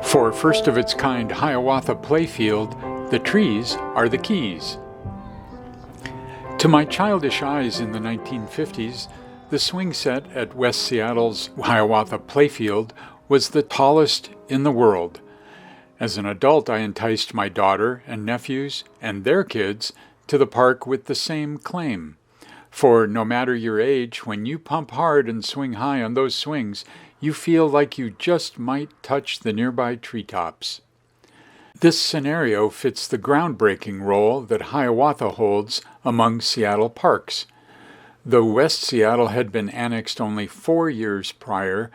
For first of its kind Hiawatha Playfield, the trees are the keys. To my childish eyes in the 1950s, the swing set at West Seattle's Hiawatha Playfield was the tallest in the world. As an adult, I enticed my daughter and nephews and their kids to the park with the same claim. For no matter your age, when you pump hard and swing high on those swings, you feel like you just might touch the nearby treetops. This scenario fits the groundbreaking role that Hiawatha holds among Seattle parks. Though West Seattle had been annexed only 4 years prior,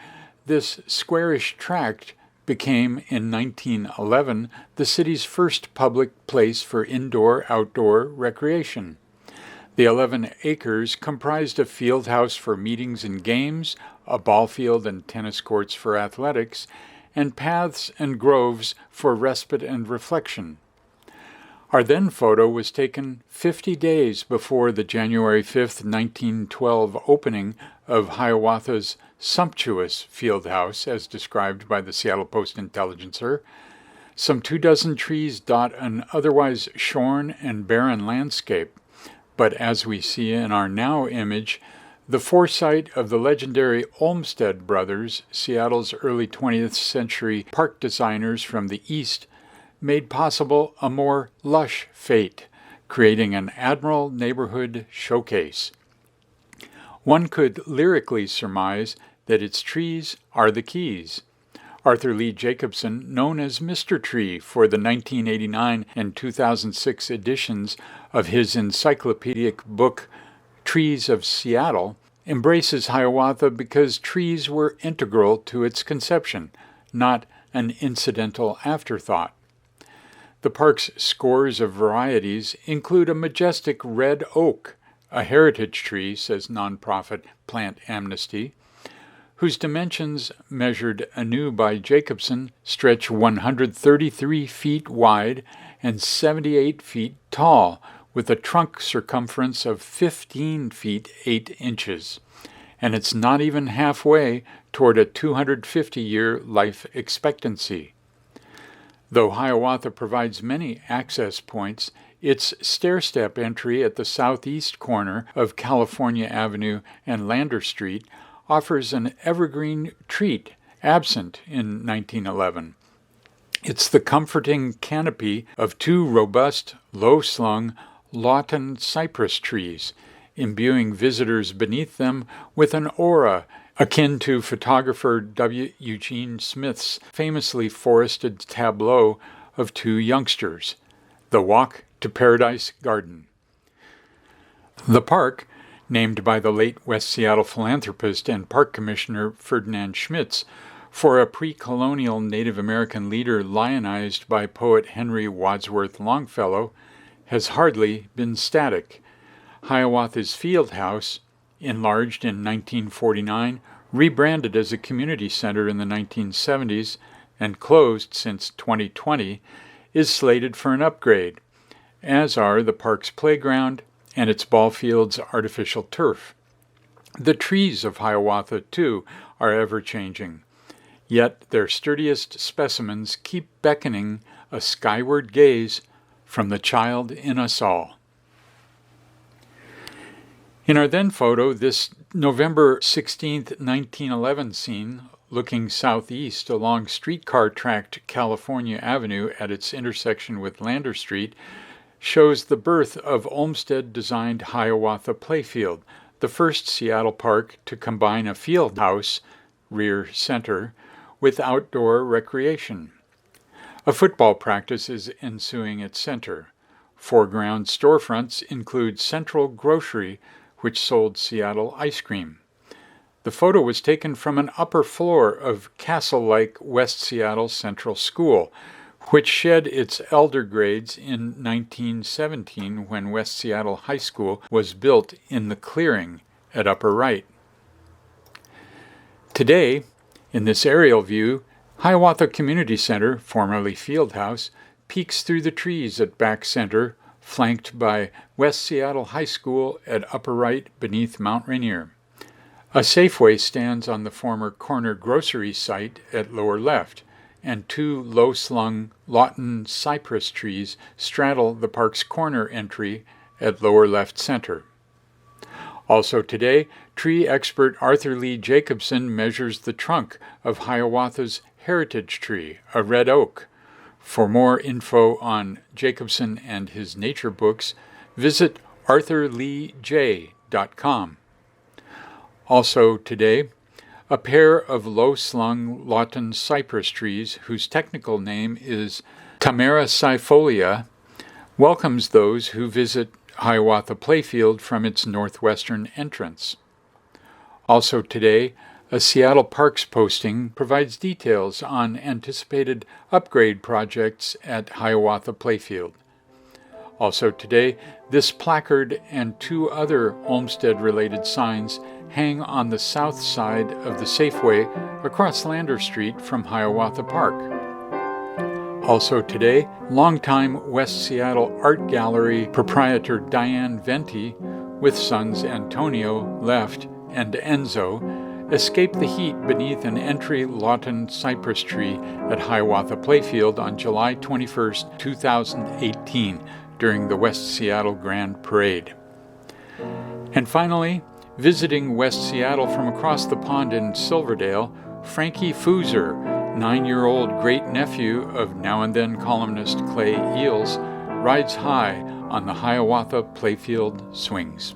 this squarish tract became, in 1911, the city's first public place for indoor-outdoor recreation. The 11 acres comprised a field house for meetings and games, a ball field and tennis courts for athletics, and paths and groves for respite and reflection. Our then photo was taken 50 days before the January 5, 1912 opening of Hiawatha's sumptuous field house, as described by the Seattle Post-Intelligencer. Some 24 trees dot an otherwise shorn and barren landscape, but as we see in our now image, the foresight of the legendary Olmsted brothers, Seattle's early 20th century park designers from the East, made possible a more lush fate, creating an admirable neighborhood showcase. One could lyrically surmise that its trees are the keys. Arthur Lee Jacobson, known as Mr. Tree for the 1989 and 2006 editions of his encyclopedic book Trees of Seattle, embraces Hiawatha because trees were integral to its conception, not an incidental afterthought. The park's scores of varieties include a majestic red oak, a heritage tree, says nonprofit Plant Amnesty, whose dimensions, measured anew by Jacobson, stretch 133 feet wide and 78 feet tall, with a trunk circumference of 15 feet 8 inches. And it's not even halfway toward a 250-year life expectancy. Though Hiawatha provides many access points, its stair-step entry at the southeast corner of California Avenue and Lander Street offers an evergreen treat absent in 1911. It's the comforting canopy of 2 robust, low-slung Lawton cypress trees, imbuing visitors beneath them with an aura akin to photographer W. Eugene Smith's famously forested tableau of 2 youngsters, The Walk to Paradise Garden. The park, named by the late West Seattle philanthropist and park commissioner Ferdinand Schmitz for a pre-colonial Native American leader lionized by poet Henry Wadsworth Longfellow, has hardly been static. Hiawatha's field house, enlarged in 1949, rebranded as a community center in the 1970s, and closed since 2020, is slated for an upgrade, as are the park's playground and its ball field's artificial turf. The trees of Hiawatha, too, are ever-changing, yet their sturdiest specimens keep beckoning a skyward gaze from the child in us all. In our then photo, this November 16, 1911 scene, looking southeast along streetcar-tracked California Avenue at its intersection with Lander Street, shows the birth of Olmsted-designed Hiawatha Playfield, the first Seattle park to combine a field house, rear center, with outdoor recreation. A football practice is ensuing at center. Foreground storefronts include Central Grocery, which sold Seattle ice cream. The photo was taken from an upper floor of castle-like West Seattle Central School, which shed its elder grades in 1917 when West Seattle High School was built in the clearing at upper right. Today, in this aerial view, Hiawatha Community Center, formerly Field House, peeks through the trees at back center, flanked by West Seattle High School at upper right beneath Mount Rainier. A Safeway stands on the former corner grocery site at lower left, and 2 low-slung Lawton cypress trees straddle the park's corner entry at lower left center. Also today, tree expert Arthur Lee Jacobson measures the trunk of Hiawatha's heritage tree, a red oak. For more info on Jacobson and his nature books, visit arthurleej.com. Also today, a pair of low-slung Lawton cypress trees, whose technical name is Tamaricifolia, welcomes those who visit Hiawatha Playfield from its northwestern entrance. Also today, a Seattle Parks posting provides details on anticipated upgrade projects at Hiawatha Playfield. Also today, this placard and 2 other Olmsted-related signs hang on the south side of the Safeway across Lander Street from Hiawatha Park. Also today, longtime West Seattle Art Gallery proprietor Diane Venti, with sons Antonio, Left, and Enzo, escaped the heat beneath an entry Lawton cypress tree at Hiawatha Playfield on July 21, 2018, during the West Seattle Grand Parade. And finally, visiting West Seattle from across the pond in Silverdale, Frankie Fooser, 9-year-old great-nephew of now-and-then columnist Clay Eals, rides high on the Hiawatha Playfield swings.